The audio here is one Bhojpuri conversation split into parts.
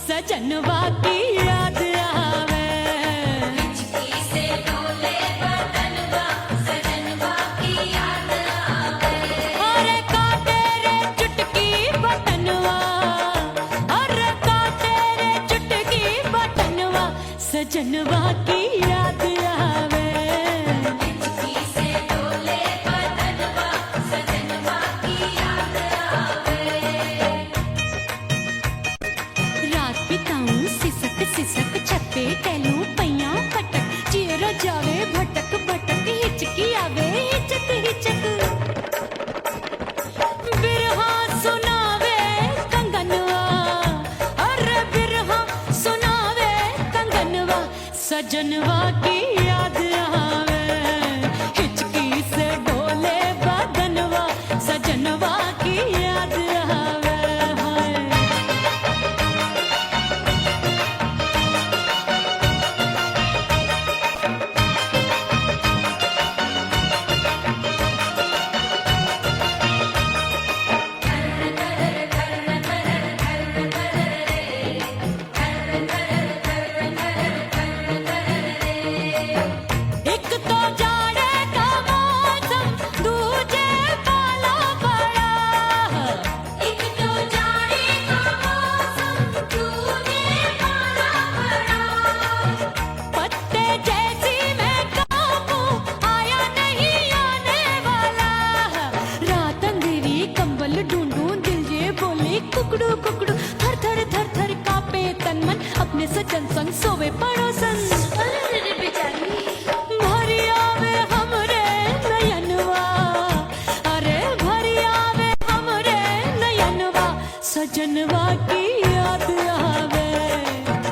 सजनवा की याद आवे, हिचकी से डोले बदनवा, सजनवा की याद आवे। अरे का तेरे चुटकी बटनवा, अरे का तेरे चुटकी बटनवा, सजनवा की याद आवे। हिचकी से डोले बदनवा, सजनवा की याद आवे। रात बिताऊं सिसक सिसक छत पे टहलूं पैया पटक, चेहरा जावे भटक भटक, हिचकी आवे हिचक हिचक। बिरहा सुनावे कंगनवा, अरे बिरहा सुनावे कंगनवा, सजनवा की याद आवे। हिचकी से डोले बदनवा, सजनवा की याद आवे। हाय एक तो जाड़े का मौसम, दूजे पाला पड़ा। एक तो जाड़े का मौसम, दूजे पाला पड़ा। पत्ते जैसी मैं कांपूं, आया नहीं आने वाला। रात अंधेरी कंबल ढूंढूं, दिल ये बोले कुकड़ू कुकड़ू, थर थर थर थर कांपे तन मन, अपने सजन संग सोवे पड़ोसन। अरे बेचारी भरी आवे हमरे नयनवा, अरे भरी आवे हमरे नयनवा, सजनवा की याद आवे।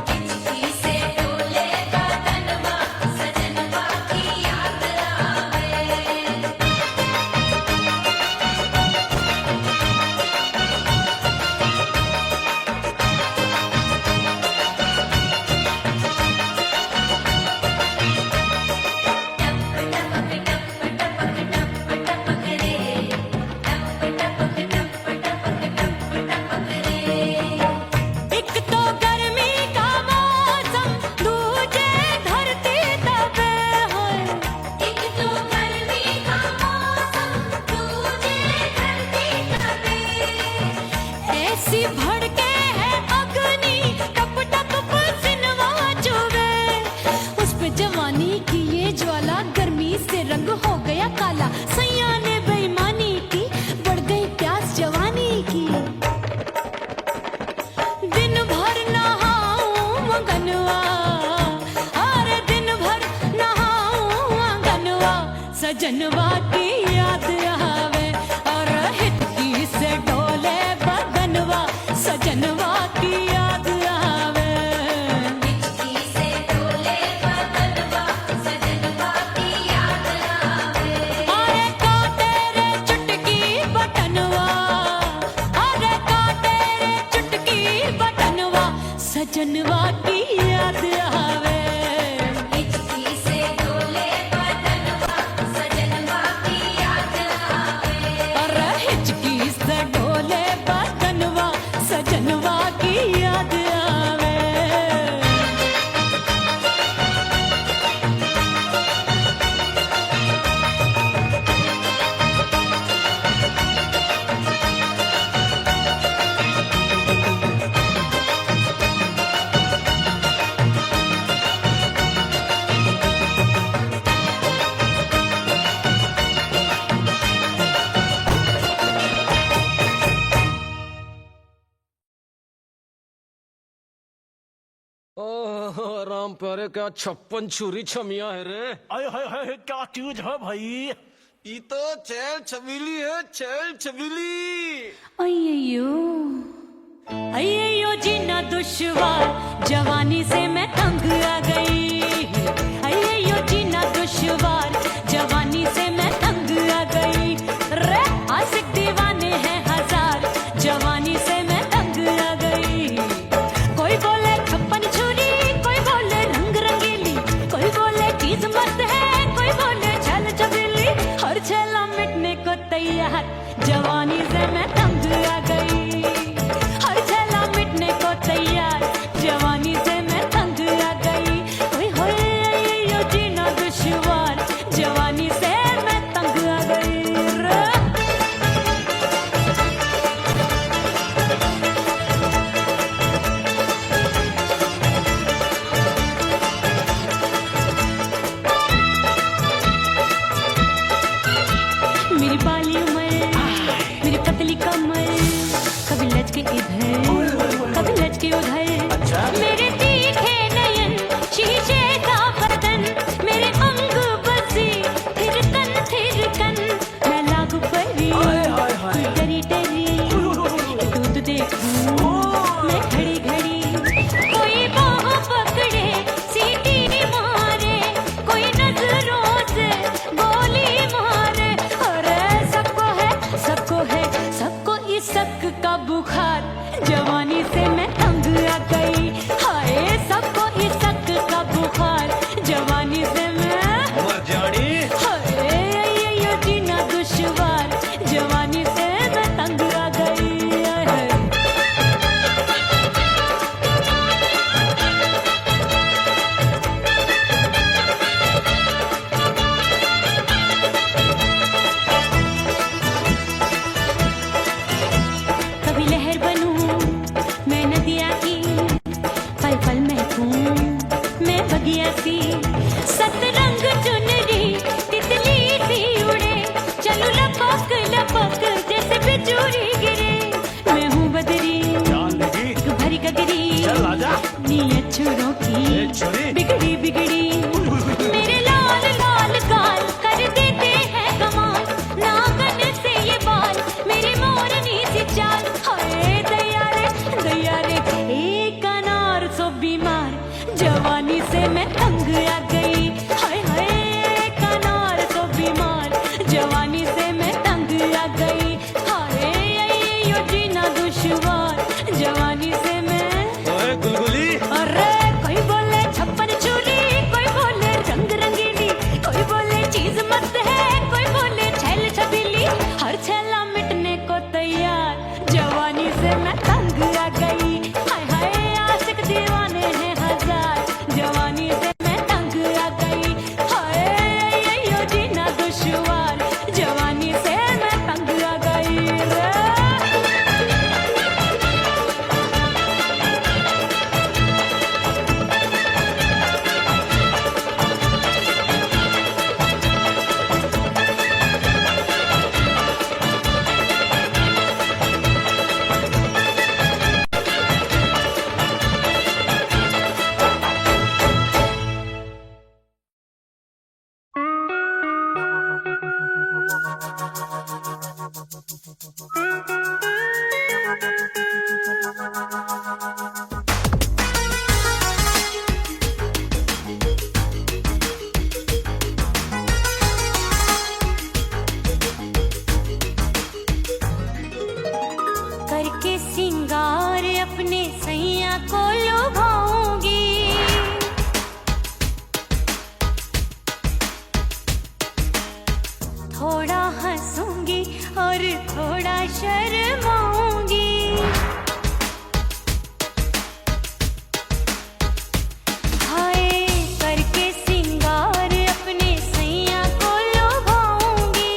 हिचकी से डोले बदनवा, सजनवा की याद आवे। एक तो गर्मी का मौसम, दूजे धरती तपे होए। एक तो गर्मी का मौसम, दूजे धरती तपे। ऐसी भड़के है अग्नि, टप टप पसीनवा चुभे। उस पे जवानी की ये ज्वाला, गर्मी से रंग हो गया काला। सैया ने बेईमानी की, बढ़ गई प्यास जवानी की। दिन भर नहाऊं आंगनवा, अरे दिन भर नहाऊं आंगनवा, सजनवा की याद आवे। और हिचकी से डोले बदनवा, सजनवा की याद आवे। हिचकी से डोले बदनवा, सजनवा की याद आवे। अरे का तेरे चुटकी बटनवा, अरे का तेरे चुटकी बटनवा, सजनवा की याद आवे। हिचकी से डोले बदनवा, सजनवा की याद आवे। अरे हिचकी से डोले बदनवा, सजनवा की याद आवे। ओह राम प्यारे, क्या 56 छुरी छमिया है रे। अरे हाय हाय क्या चीज है भाई? ये तो चैल छबीली है, चैल छबीली। अय्यो अय्यो जीना दुश्वार, जवानी से मैं तंग आ गई। अय्यो जीना दुश्वार, जवानी से मैं तंग आ गई। रे आशिक दीवाने हैं हजार, जवानी से मैं तंग आ गई। लचके इधर कभी लचके उधर। मेरे तीखे नयन शीशे का बदन, मेरे अंग बसे थिरकन मैं लागू परी डरी डरी दूध देखूं मैं घड़ी घड़ी। कोई बाह पकड़े सीटी मारे, कोई नजरों से गोली मारे। अरे सबको इसक का बुखार, जवानी से मैं तंग आ गई। हाय सबको इसक का बुखार, जवानी से मैं मर जानी। हाय ये जीना दुश्वार, जवानी से मैं तंग आ गई। हाय। कभी लहर बनूं मैं नदिया की, पल पल महकूं मैं बगिया सी। सतरंग चुनरी तितली सी उड़े, चलूं लपक लपक जैसे बिजुरी गिरे। मैं हूँ बदरी जान लगी भरी गगरी, चल आजा नीयत छुरों ए, की छोरी। बिगड़ी बिगड़ी। मेरे लाल लाल गाल कर देते हैं कमाल, नागन से ये बाल मेरी मोरनी सी चाल। हाय दया रे एक अनार सो बीमार, जवानी से मैं तंग आ गई। हाय हाय एक अनार सो बीमार, जवानी से मैं तंग आ गई। हाय यो जीना दुश्वार, जवानी से मैं। ओए गुलगुली, अरे कोई बोले छप्पन चूड़ी, कोई बोले रंग रंगीली, कोई बोले चीज मस्त है, कोई बोले छैल छबीली। हर छैला मिटने को तैयार, जवानी से मैं तंग आ गई। हाय हाय आशिक दीवाने हैं हजार, जवानी से मैं तंग आ गई। हाय यो जीना दुश्वार, जवानी से मैं तंग आ गई रे। करके सिंगार अपने सैया को लुभाऊंगी, थोड़ा हंसूंगी और थोड़ा शर्माऊंगी। हाय करके सिंगार अपने सैया को लुभाऊंगी,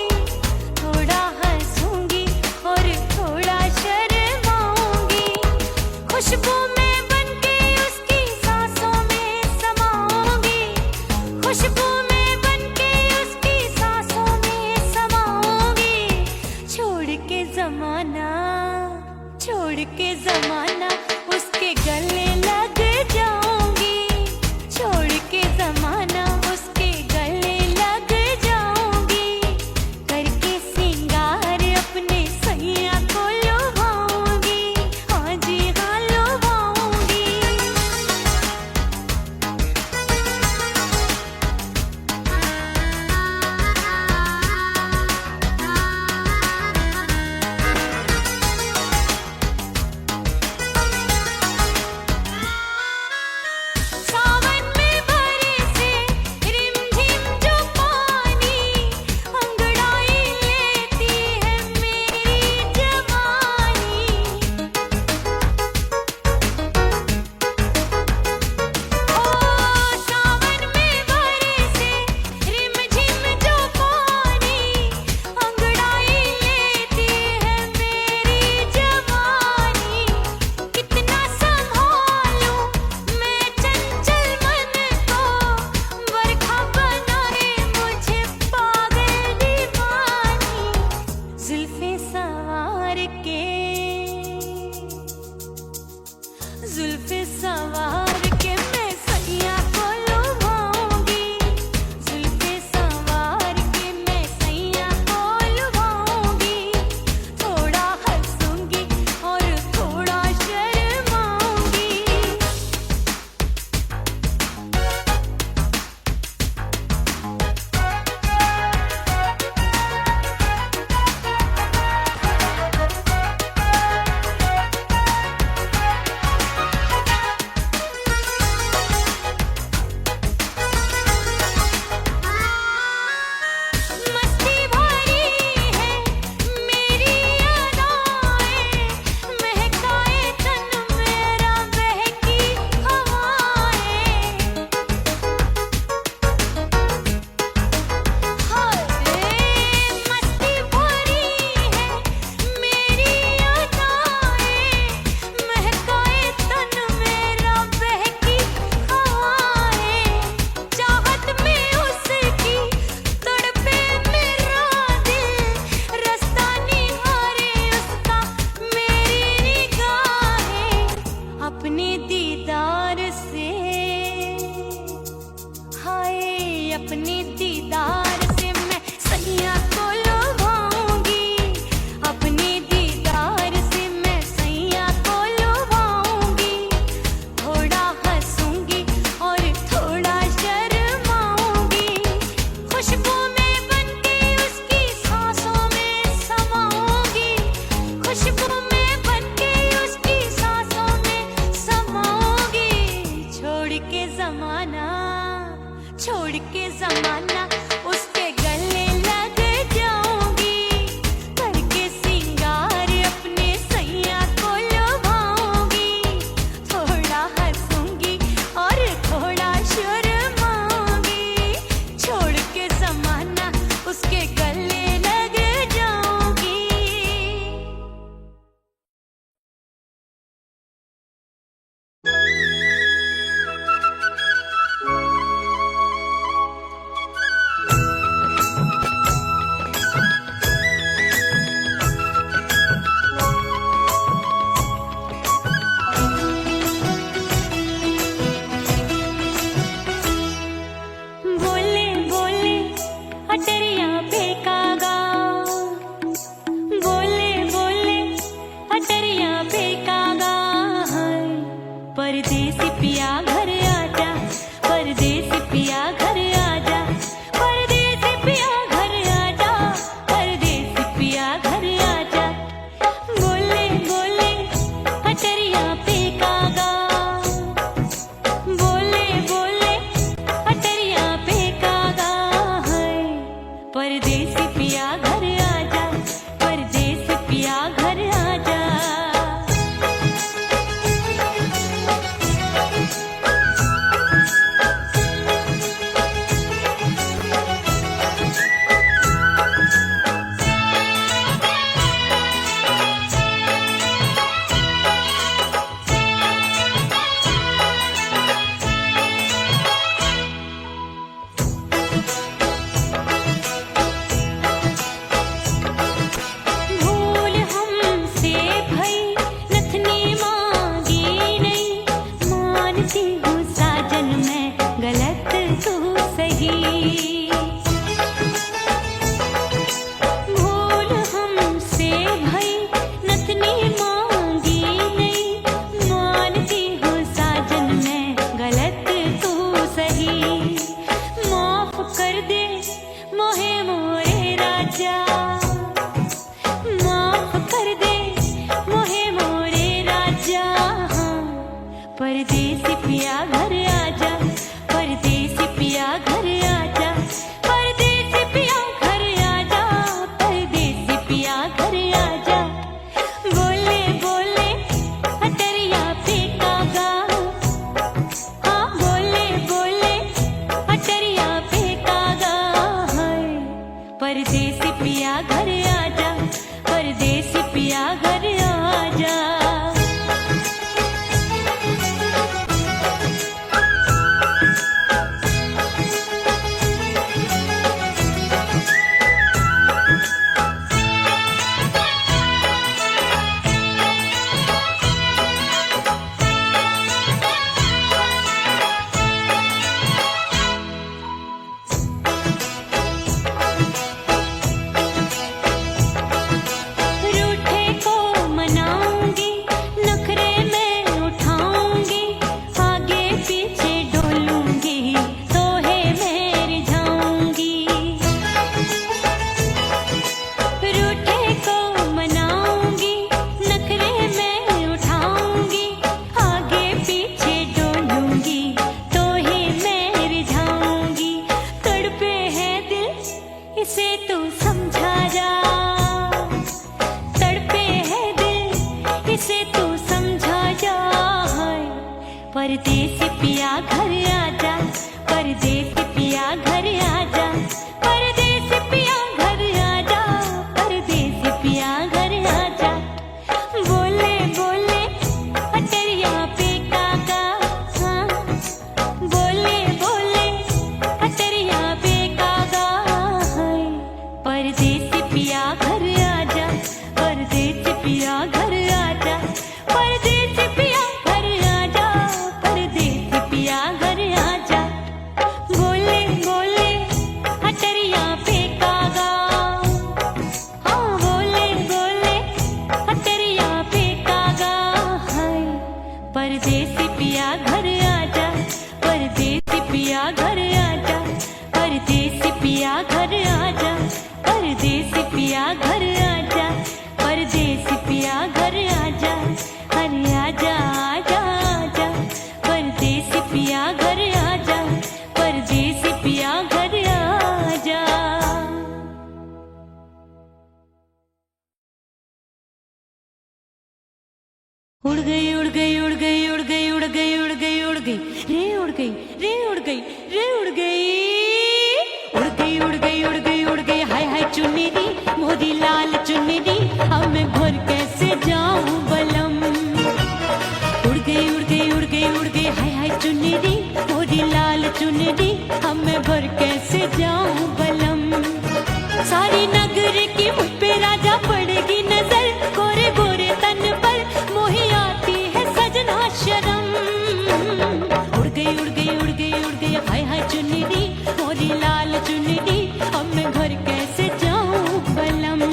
थोड़ा हंसूंगी और थोड़ा शर्माऊंगी। खुशबू में बनके उसकी सांसों में समाऊंगी, खुशबू में बनके उसकी सांसों में समाऊंगी। छोड़ के जमाना उसके गले लग जाऊंगी, छोड़ के जमाना उसके गले लग जाऊंगी। करके सिंगार अपने सैया को लुभाऊंगी, हाँ जी हाँ लुभाऊंगी। जुल्फे सवार के मैं सैया को लुभाऊंगी, जुल्फे सवार के मैं सैया को लुभाऊंगी, थोड़ा हंसूंगी और थोड़ा शर्माऊंगी। मस्ती भरी है मेरी अदाएं, महकाए तन मेरा बहकी हवाएं। हाय मस्ती भरी है मेरी अदाएं, महकाए तन मेरा बहकी हवाएं। चाहत में उसकी तड़पे मेरा दिल, रास्ता निहारे उसका मेरी निगाहें। अपने दीदार से हाय अपने दीदार से मैं सैया को लुभाऊंगी, अपने दीदार से मैं सैया को लुभाऊंगी, थोड़ा हंसूंगी और थोड़ा शर्माऊंगी। खुशबू में बनके उसकी सांसों में समाऊंगी, खुशबू में बनके उसकी सांसों में समाऊंगी। छोड़ के जमाना उसके गले लग जाऊंगी, करके सिंगार अपने सैया को लुभाऊंगी, थोड़ा हंसूंगी और थोड़ा शर्माऊंगी। छोड़ के जमाना उसके गले लग जाऊंगी। बोले बोले अटरिया फेंकागा, बोले बोले अटरिया फेंकागा। हाय परदेसी पिया घर आजा, परदेसी पिया घर आजा, परदेसी पिया घर आजा, परदेसी पिया घर आजा। बोले बोले अटरिया फेंकागा, बोले बोले अटरिया फेंकागा। हाय परदेसी पिया घर आजा, परदेसी पिया घर आजा। भूल हमसे भई नथनी मांगी नहीं, मानती हूँ साजन मैं गलत तू सही। भूल हमसे भई नथनी मांगी नहीं, मानती हूँ साजन मैं गलत तू सही। माफ कर दे मोहे मोरे राजा, माफ कर दे मोहे मोरे राजा। हाँ परदेसी पिया घर आजा, परदेसी पिया घर आजा, परदेसी पिया घर आजा, परदेसी पिया घर आजा। बोले बोले अटरिया फेंकागा, हाँ बोले बोले अटरिया फेंकागा। हाय परदेसी पिया घर आजा, परदेसी पिया घर आजा। परदेसी पिया घर आजा, परदेसी पिया घर आजा, परदेसी पिया घर आजा, परदेसी पिया घर आजा। बोले बोले अटरिया पे काका, हाँ बोले बोले अटरिया पे काका, हाय परदेसी पिया घर आजा, परदेसी पिया घर आजा, परदेसी पिया घर आजा, परदेसी पिया घर आजा। बोले बोले अटरिया पे कागा, हाँ बोले बोले अटरिया पे कागा, हाय परदेसी पिया घर आजा, परदेसी पिया घर आजा, परदेसी पिया घर आजा, परदेसी पिया घर आजा, परदेसी पिया घर आजा, अरे आजा आजा आजा, परदेसी पिया घर आजा, परदेसी पिया घर आजा। उड़ गई उड़ गई उड़ गई उड़ गई उड़ गई उड़ गई उड़ गई रे उड़ गई रे उड़ गई रे उड़ गई उड़ गई उड़ गई उड़ गई उड़ गई हाय हाय चुन्नी मोदी लाल चुन्नी, अब मैं घर कैसे जाऊं बलम। उड़ गई उड़ गई उड़ गई उड़ गई हाय हाय चुन्नी मोदी लाल चुन्नी, अब मैं घर कैसे जाऊं बलम। सारी नगर की मुझ पे राजा पड़ेगी नजर, गोरे गोरे तन पर मोही आती है सजना शर्म। उड़ गई उड़ गई उड़ गई उड़ गई हाय हाय चुन्नी मोरी लाल चुन्नी, अब मैं घर कैसे जाऊं बलम।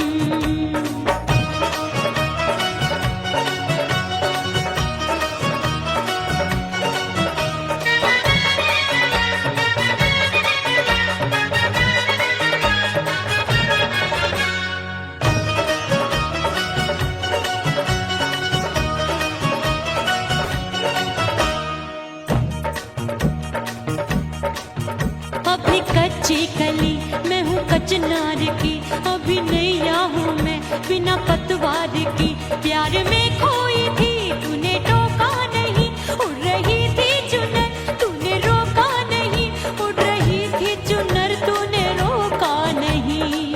अभी कच्ची कली मैं हूँ कचनार की, अभी नैया हूँ मैं बिना पतवार की। प्यार में खोई थी तूने टोका नहीं, उड़ रही थी चुनर तूने रोका नहीं, उड़ रही थी चुनर तूने रोका नहीं।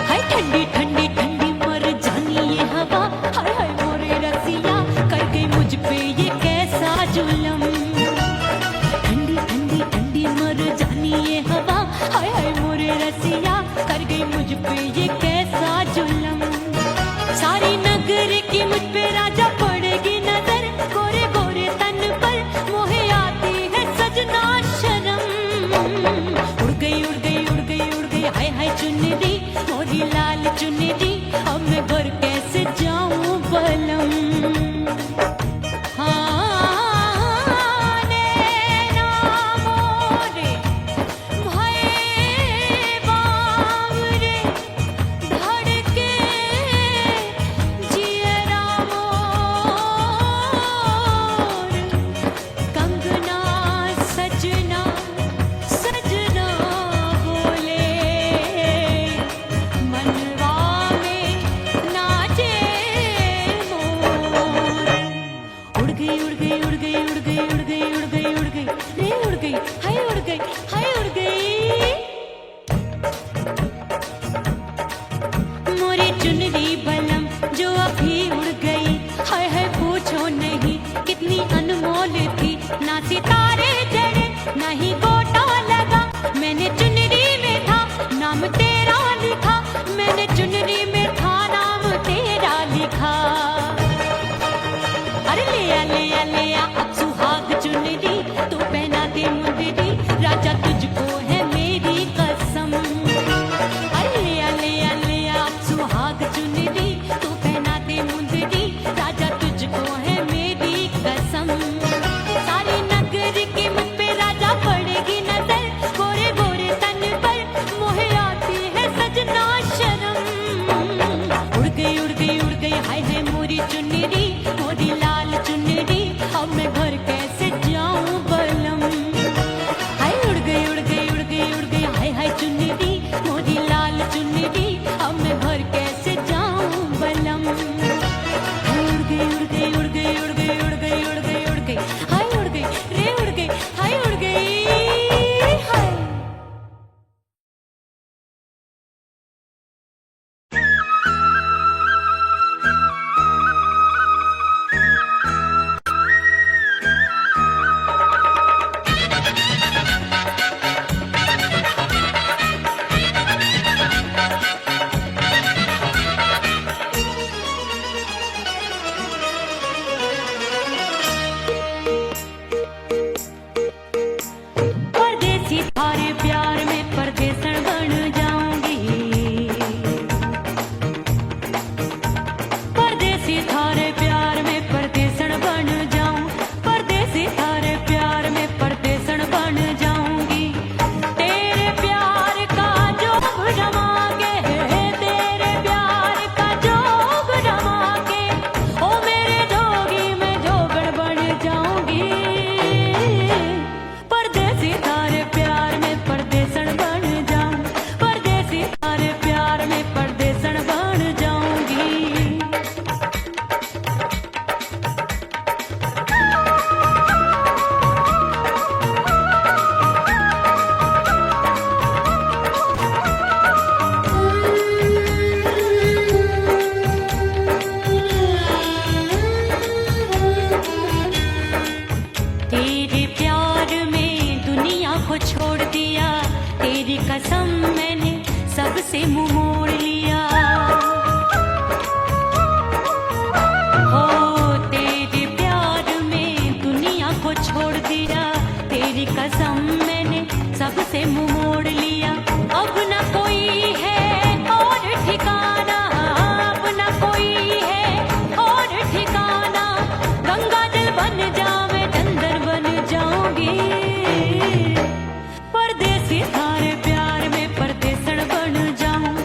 हाय ठंडी ठंडी ठंडी मर जानी ये हवा, हाय हाय मोरे रसिया कर गई मुझ पे ये कैसा जुल्म। ठंडी ठंडी ठंडी मर जानी ये हवा, हाय हाय मोरे रसिया कर गई मुझ पे ये कैसा जुल्म। सारी नगर की मुझ पे राजा पड़ेगी नजर, गोरे गोरे तन पर मोहे आती है सजना शर्म। उड़ गई उड़ गई उड़ गई उड़ गई हाय हाय चुन्नी मोरी लाल चुन्नी, अब मैं घर कैसे जाऊं बलम। सारी नगरी से मुंह मोड़ लिया। हो तेरे प्यार में दुनिया को छोड़ दिया, तेरी कसम मैंने सबसे मुंह मोड़ लिया। अब न कोई है और ठिकाना, अब न कोई है और ठिकाना। गंगा जल बन जावे डंगर बन जाऊंगी, परदेसी थारे प्यार में परदेसण बन जाऊं।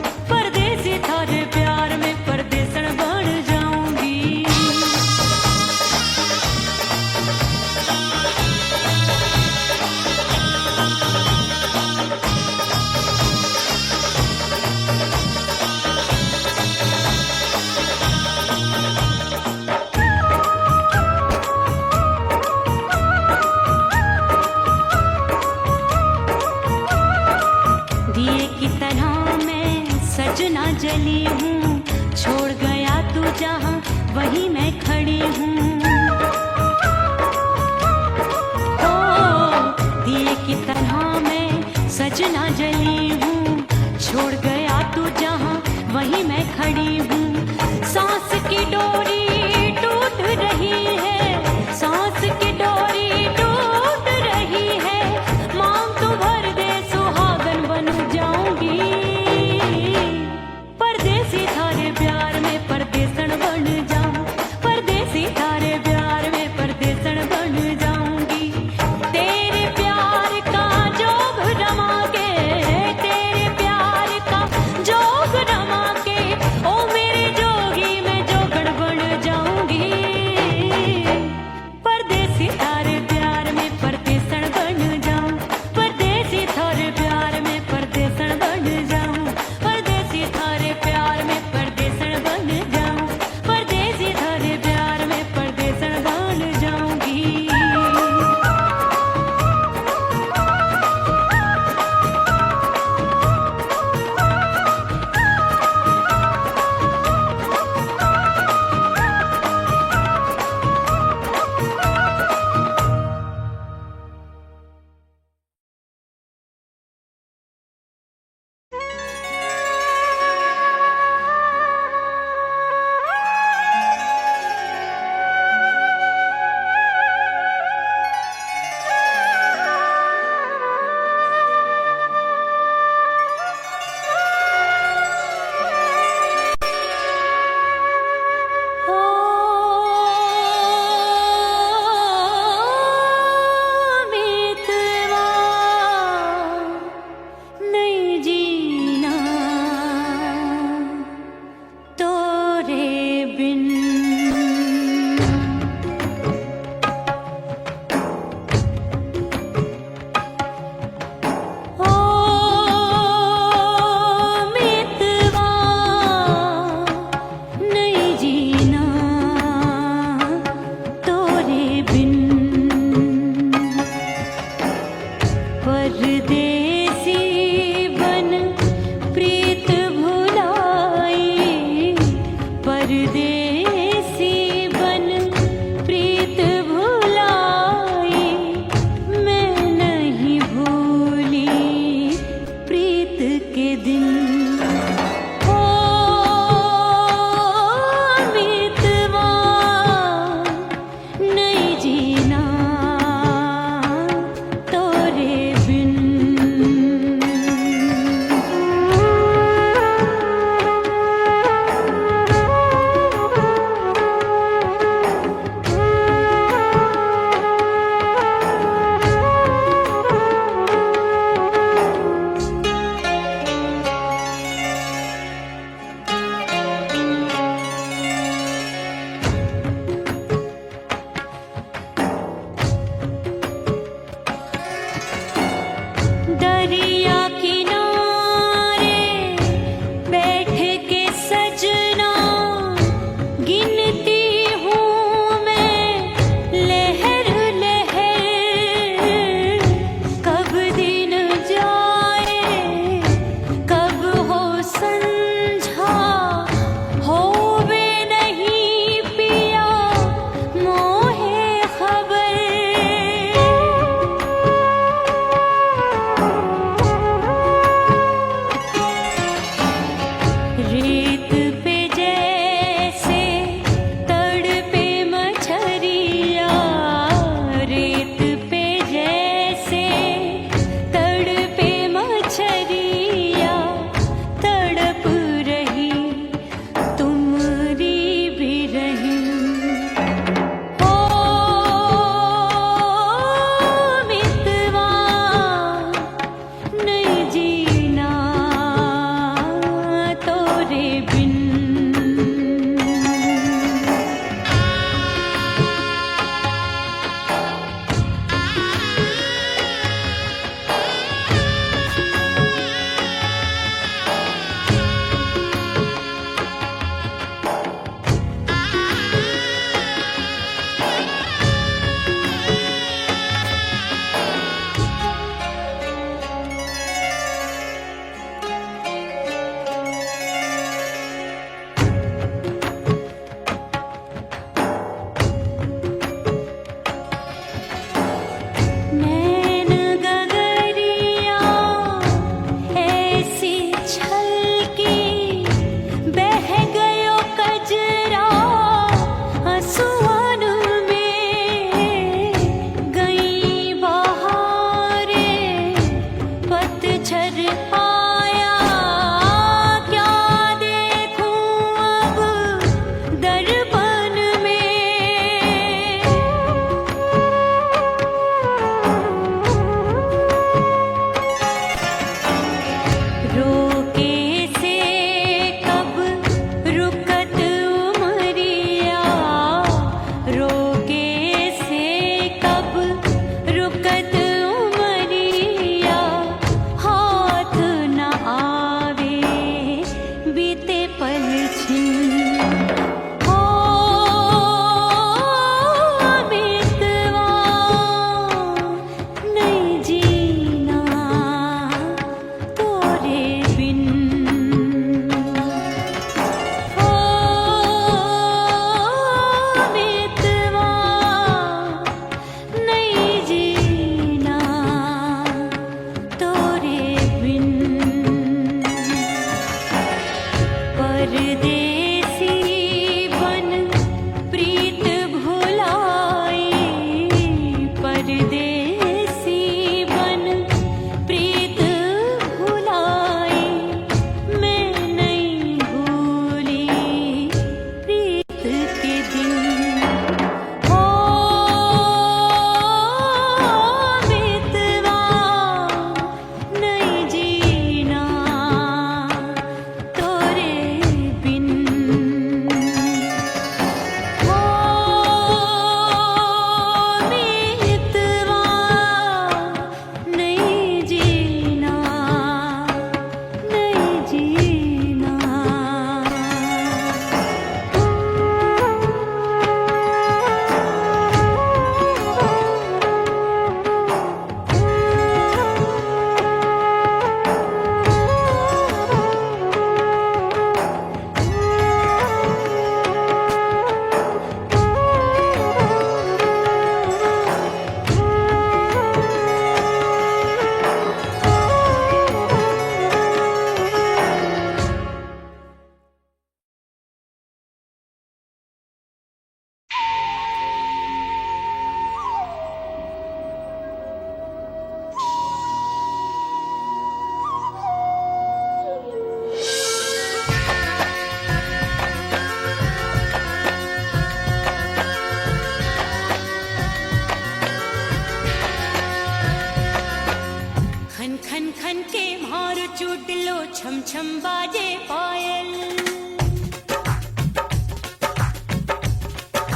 छम बाजे पायल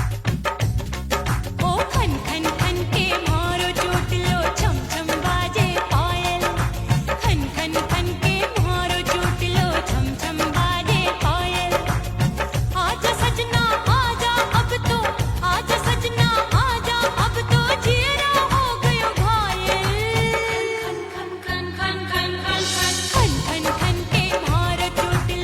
ओ खन खन खन के मारो चोट लो छम छम बाजे पायल खन खन खन के मारो चोट लो छम छम बाजे पायल आजा सजना आजा अब तो आजा सजना आजा अब तो जीरा हो गयो घायल खन खन खन खन खन खन खन खन खन के मारो चोट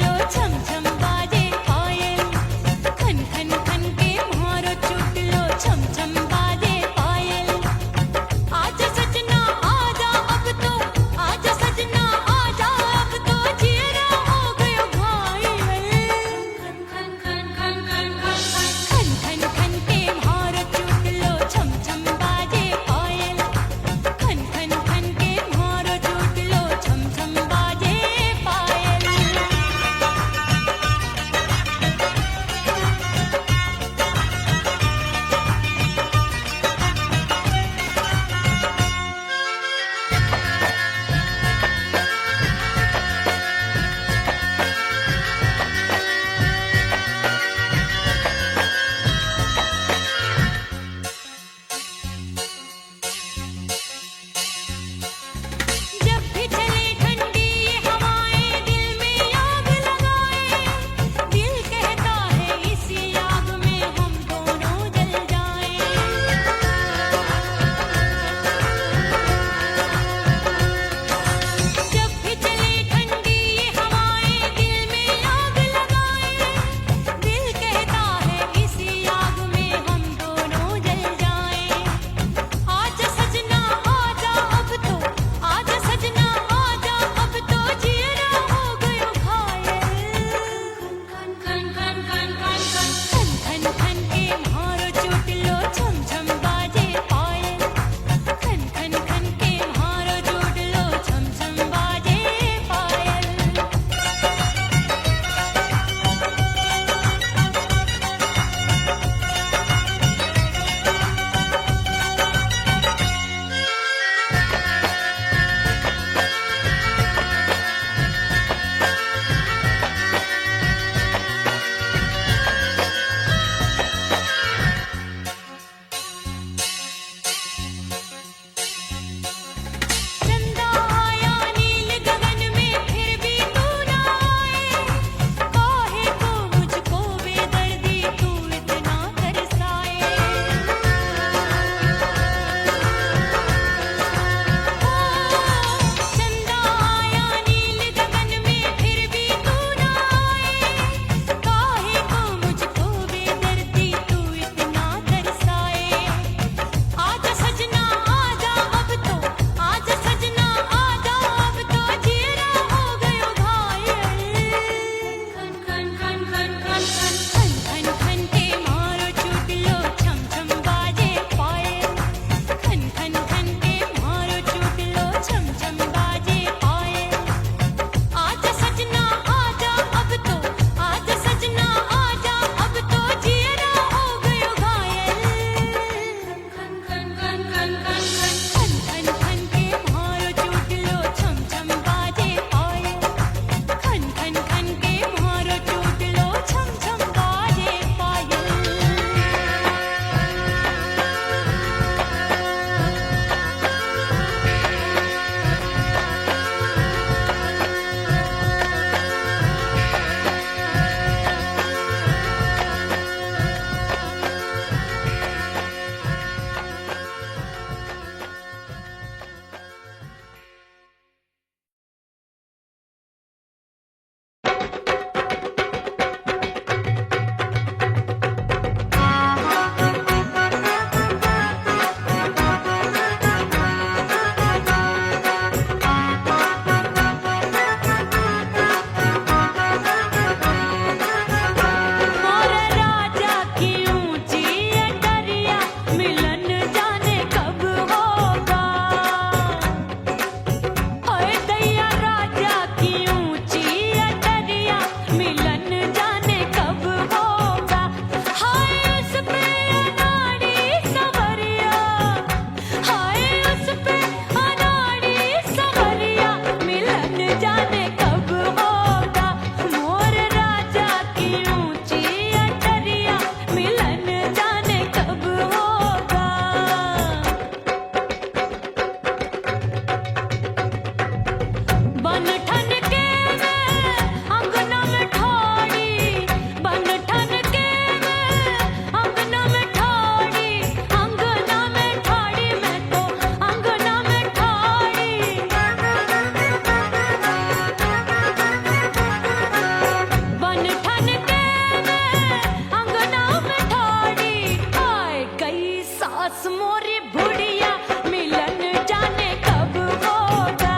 सास मोरी बुढ़िया मिलन जाने कब होगा।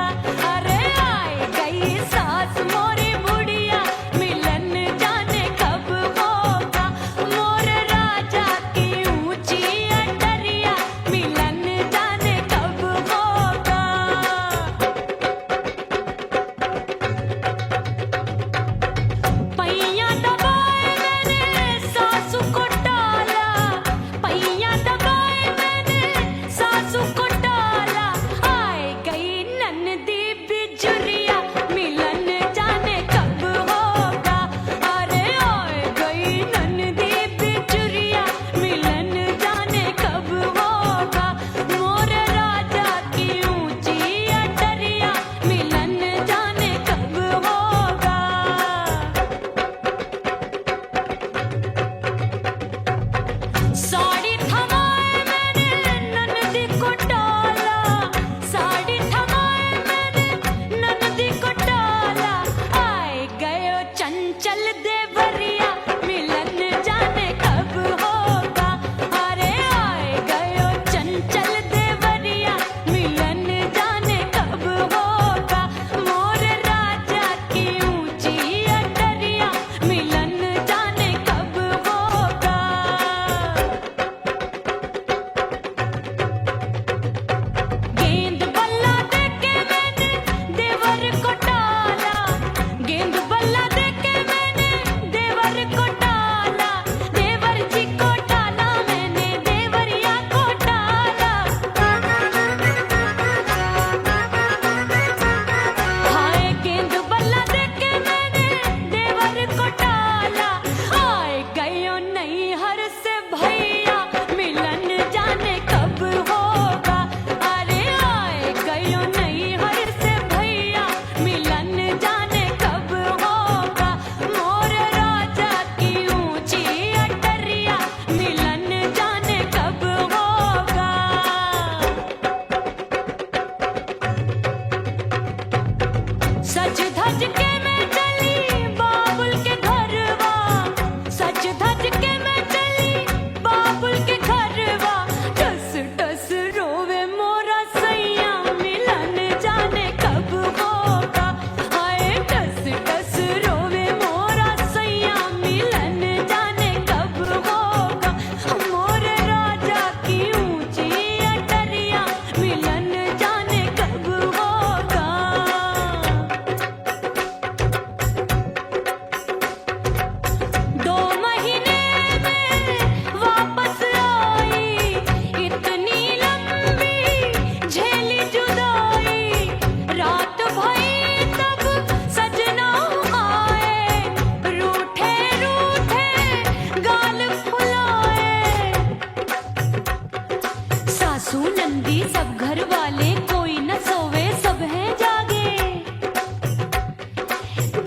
अरे आए गई सास मोरी बुढ़िया मिलन जाने कब होगा। मोर राजा की ऊंची अटरिया मिलन जाने कब होगा। पैया दबाए मैंने सासू को टाला, पैया दबाए मैंने सासू को टाला। आए गई ननदी बिजुरिया मिलन जाने कब होगा। अरे आए गई ननदी बिजुरिया मिलन जाने कब होगा। मोर राजा की ऊंची अटरिया मिलन जाने कब होगा। साड़ी थमाए मैंने ननदी को टाला, साड़ी थमाए मैंने ननदी को टाला। आए गयो चंचल देवरिया मिलन जाने कब होगा। अरे आए गयो चंचल देवरिया मिलन जाने कब होगा। मोर राजा की ऊंची अटरिया मिलन जाने कब होगा। 'गेंद बल्ला देके मैंने देवर को टाला, गेंद बल्ला देके मैंने देवर को टाला। देवर जी को टाला मैंने देवरिया को टाला। हाय गेंद बल्ला देके मैंने देवर को टाला। आए गयो नैहर से भैया मिलन जाने कब होगा। अरे आए गयो नैहर से भैया मिलन जाने कब होगा। मोर राजा की ऊंची अटरिया मिलन जाने कब होगा। सज धज के मैं चली बाबुल के घरवा, सज धज के मैं चली बाबुल के घरवा। टस टस रोवे मोरा सैया मिलन जाने कब होगा। हाय टस टस रोवे मोरा सैया मिलन जाने कब होगा। मोर राजा की ऊंची अटरिया मिलन जाने कब होगा। 2 महीने में वापस आई, इतनी लंबी झेली जुदाई। रात भई तब सजना आए, रूठे रूठे गाल फुलाए। सासू नंदी सब घर वाले कोई न सोवे सब हैं जागे।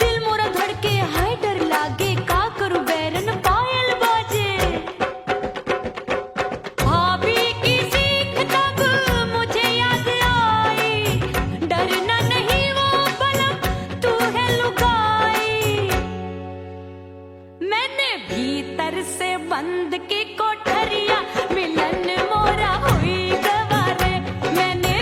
दिल मोरा धड़के हाय डर लागे का करूं बैरन पायल बाजे। भाभी की सीख तब मुझे याद आई, डरना नहीं वो बलम तू है लुगाई। मैंने भीतर से बंद की कोठरिया मिलन मोरा हुई गवारे। मैंने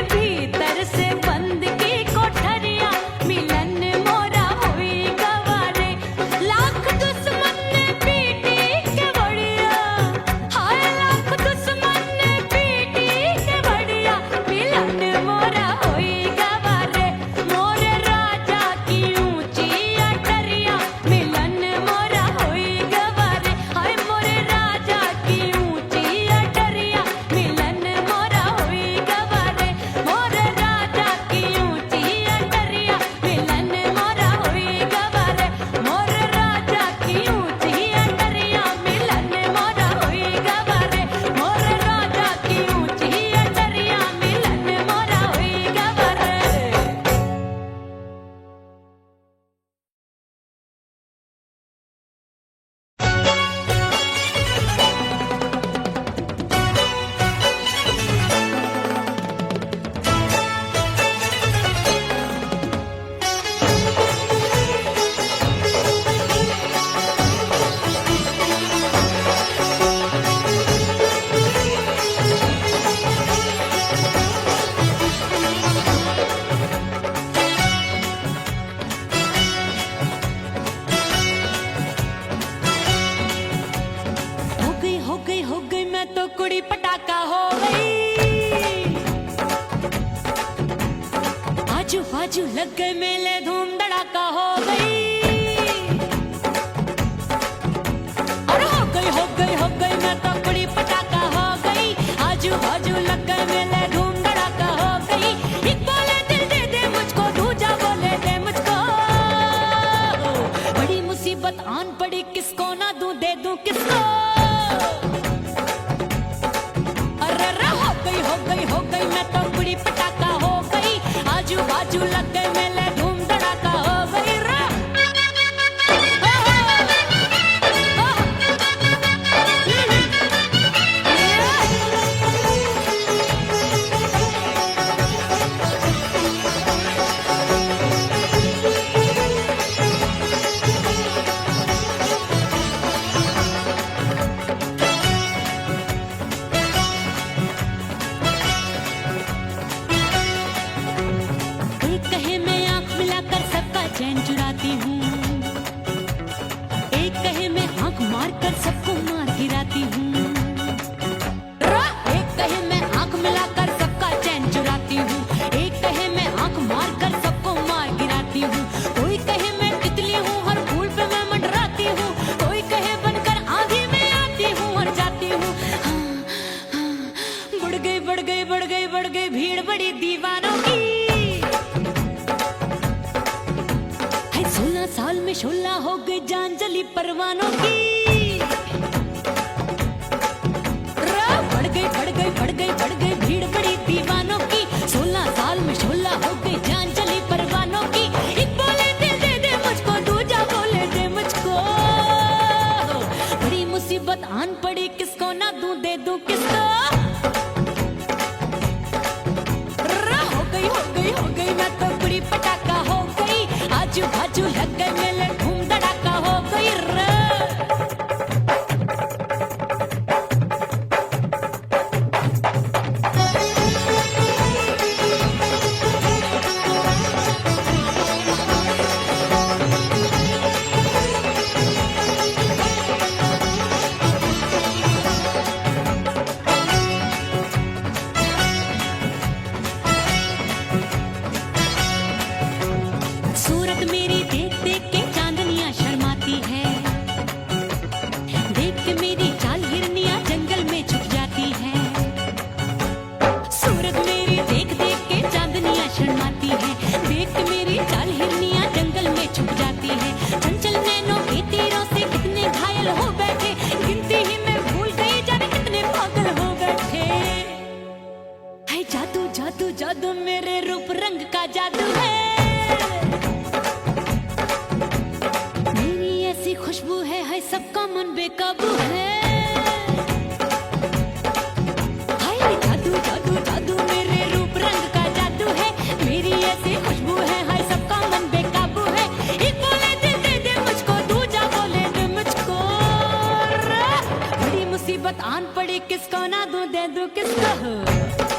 धड़ाका हो गई। आजू बाजू लग गए मेले, धूम धड़ाका हो गई। और हो गई मैं तो बड़ी पटाखा हो गई। आजू बाजू लग गए मेले, धूम धड़ाका हो गई। एक बोले दिल दे दे मुझको, दूजा बोले दे मुझको। बड़ी मुसीबत आन पड़ी, किसको ना दूं दे दूं किसको। अरे हो गई मैं तो बड़ी पटाखा हो गई। आजू बाजू लग गए मेले, धूम धड़ाका हो गई रा। एक कहे मैं आंख मिलाकर सबका चैन चुराती हूँ, एक कहे मैं आंख मारकर सबको मार गिराती हूँ। एक कहे मैं आंख मिलाकर सबका चैन चुराती हूँ, एक कहे मैं आंख मारकर सबको मार गिराती हूँ। कोई कहे मैं तितली हूँ, हर फूल पे मैं मंडराती हूँ। कोई कहे बनकर आंधी में आती हूँ और जाती हूँ। बढ़ गई भीड़ बड़ी दीवानों की। 16 साल में शोला हो गई, जान जली परवानों की। बढ़ गई भीड़ बड़ी दीवानों की। 16 साल में शोला हो गई, जान जली परवानों की। एक बोले दिल दे दे मुझको, दूजा बोले दे मुझको। बड़ी मुसीबत आन पड़ी, किसको ना दूं दे दूं किसको। हो गई मैं तो बड़ी पटाखा हो गई। आजू बाजू लग गए मेले, धूम धड़ाका हो गई रे। सूरत मेरी देख देख के चांदनियां शर्माती है। देख के मेरी चाल हिरनियां जंगल में छुप जाती है। सूरत मेरी देख देख के चांदनियां शर्माती है। देख के मेरी चाल हिरनियां जंगल में छुप जाती है। चंचल नैनों के तीरों से कितने घायल हो बैठे, गिनती ही मैं भूल गई, जाने कितने पागल हो बैठे। है जादू जादू जादू मेरे रूप रंग का जादू है। मेरी ऐसी खुशबू है सबका मन बेकाबू है। हाय जादू जादू जादू मेरे रूप रंग का जादू है। मेरी ऐसी खुशबू है सबका मन बेकाबू है। एक बोले दिल दे दे मुझको, दूजा बोले दे मुझको। बड़ी मुसीबत आन पड़ी, किसको ना दूं दे दूं किसको।